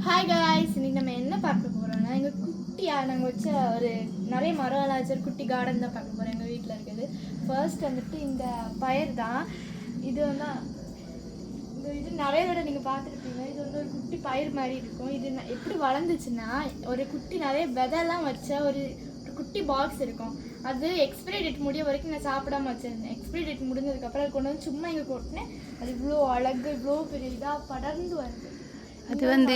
Hi guys, இன்னைக்கு நம்ம என்ன பார்க்க போகிறோம்னா எங்கள் குட்டியாக நாங்கள் வச்ச ஒரு நிறைய மரம்லாம் வச்ச ஒரு குட்டி கார்டன் தான் பார்க்க போகிறோம். எங்கள் வீட்டில் இருக்குது. ஃபர்ஸ்ட் வந்துட்டு இந்த பயிர் தான். இது வந்து இது நிறைய தடவை நீங்கள் பார்த்துருப்பீங்க. இது வந்து ஒரு குட்டி பயிர் மாதிரி இருக்கும். இது எப்படி வளர்ந்துச்சுன்னா, ஒரு குட்டி நிறைய விதைலாம் வச்ச ஒரு குட்டி பாக்ஸ் இருக்கும். அது எக்ஸ்பிரி டேட் முடிய வரைக்கும் நான் சாப்பிடாம வச்சுருந்தேன். எக்ஸ்பிரி டேட் முடிஞ்சதுக்கப்புறம் அது கொண்டு வந்து சும்மா இங்கே கொட்டினேன். அது இவ்வளோ அழகு, இவ்வளோ பெரிய இதாக படர்ந்து வருது. அது வந்து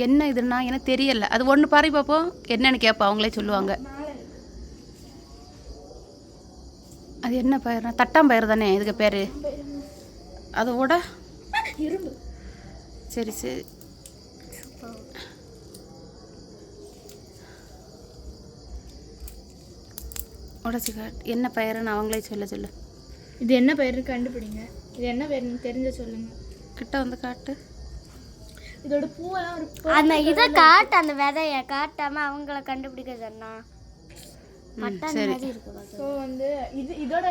என்ன இதுன்னா எனக்கு தெரியல. அது ஒன்று பாரு பார்ப்போம், என்னன்னு கேட்பா, அவங்களே சொல்லுவாங்க. அது என்ன பயிர்னா தட்டாம்பயிர் தானே இதுக்கு பேர். அதோட இரும்பு. சரி சரி, உடச்சி காட்டு என்ன பயிர்னு அவங்களே சொல்லு. இது என்ன பயிர்னு கண்டுபிடிங்க. இது என்ன பயிர்னு தெரிஞ்ச சொல்லுங்க. கிட்ட வந்து காட்டு. இதோட பூவெல்லாம் ஒரு அந்த இதை காட்டு, அந்த விதைய காட்டாம அவங்கள கண்டுபிடிக்க சொன்னா சரி. ஸோ வந்து இதோட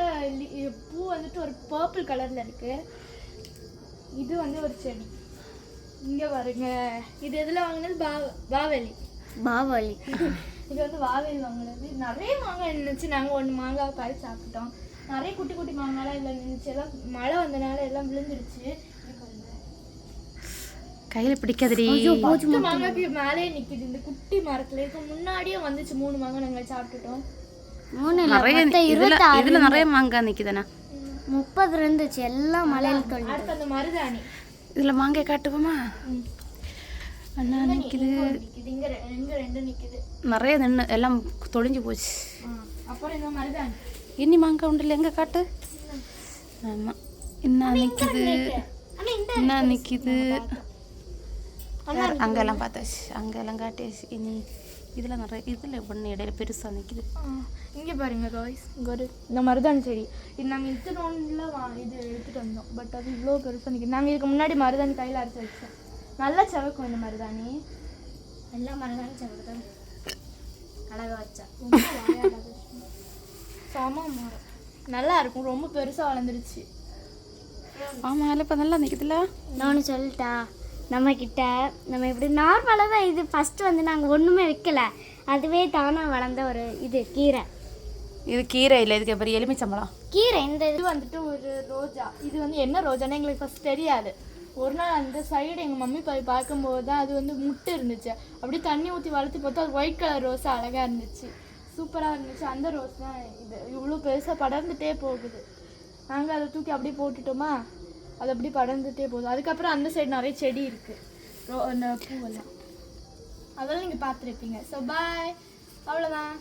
பூ வந்துட்டு ஒரு பர்பிள் கலர்ல இருக்கு. இது வந்து ஒரு செடி. இங்க பாருங்க, இது எதுல வாங்கினது? வாவலி. இது வந்து வாவலி வாங்கினது. நிறைய மாங்காய் இருந்துச்சு. நாங்கள் ஒன்று மாங்காய் பறித்து சாப்பிட்டோம். நிறைய குட்டி குட்டி மாங்காய்லாம் இதில் இருந்துச்சு. எல்லாம் மழை வந்தனால எல்லாம் விழுந்துருச்சு. கையில் பிடிக்காதடி. மாங்காய்க்கு மேலே நிக்குது. இந்த குட்டி மரத்துல இருக்க முன்னாடியே வந்துச்சு 3 மாங்காய் நாங்கள் சாப்பிட்டுட்டோம். இதுல நிறைய மாங்காய் நிக்குதுண்ணா. 30 இருந்துச்சு, எல்லாம் மலையில தொழில். அடுத்து அந்த மருதாணி. இதுல மாங்காய் காட்டுவோமா? அண்ணா நிக்குது. இங்க 2 நிக்குது. நிறைய நின்று எல்லாம் தொழிஞ்சு போச்சு. அப்புறம் இந்த மருதாணி. இனி மாங்காய் உண்டுல, எங்க காட்டு. ஆமா, என்ன நிக்குது. அங்கெல்லாம் பார்த்தாச்சு, அங்கெல்லாம் காட்டியாச்சு. இனி இதில் நிறைய ஒன்று இடையில பெருசாக நிற்கிது. இங்கே பாருங்க காய்ஸ், இங்கே ஒரு இந்த மருதாணி செடி. இது நாங்கள் இத்தனோண்டில் இது எடுத்துகிட்டு வந்தோம். பட் அது இவ்வளோ பெருசாக நிற்கிது. நாங்கள் இதுக்கு முன்னாடி மருதாணி கையில் அரைச்சி வச்சோம். நல்லா செவக்கும் இந்த மருதாணி. எல்லாம் மருதாணி செவக்கு அழகாக வச்சா. சாமா மரம் நல்லா இருக்கும். ரொம்ப பெருசாக வளர்ந்துருச்சு. ஆமாம், அதில் இப்போ நல்லா நிற்குதுல்ல. நான் சொல்லிட்டா, நம்ம இப்படி நார்மலாக தான். இது ஃபஸ்ட்டு வந்து நாங்கள் ஒன்றுமே வைக்கல, அதுவே தானாக வளர்ந்த ஒரு இது கீரை. இது கீரை இல்லை, இதுக்கு பெரிய எலுமிச்சம்பழம் கீரை. இந்த இது வந்துட்டு ஒரு ரோஜா. இது வந்து என்ன ரோஜான்னு எங்களுக்கு ஃபஸ்ட் தெரியாது. ஒரு நாள் அந்த சைடு எங்கள் மம்மி போய் பார்க்கும்போது தான் அது வந்து முட்டை இருந்துச்சு. அப்படியே தண்ணி ஊற்றி வளர்த்து பார்த்தா அது ஒயிட் கலர் ரோஸா அழகாக இருந்துச்சு. சூப்பராக இருந்துச்சு. அந்த ரோஸ் தான் இது. இவ்வளோ பெருசாக படர்ந்துட்டே போகுது. நாங்கள் அதை தூக்கி அப்படியே போட்டுட்டோமா, அது அப்படி படர்ந்துட்டே போகுது. அதுக்கப்புறம் அந்த சைடு நிறைய செடி இருக்குது, பூவெல்லாம். அதெல்லாம் நீங்கள் பார்த்துருப்பீங்க. ஸோ பாய், அவ்வளோதான்.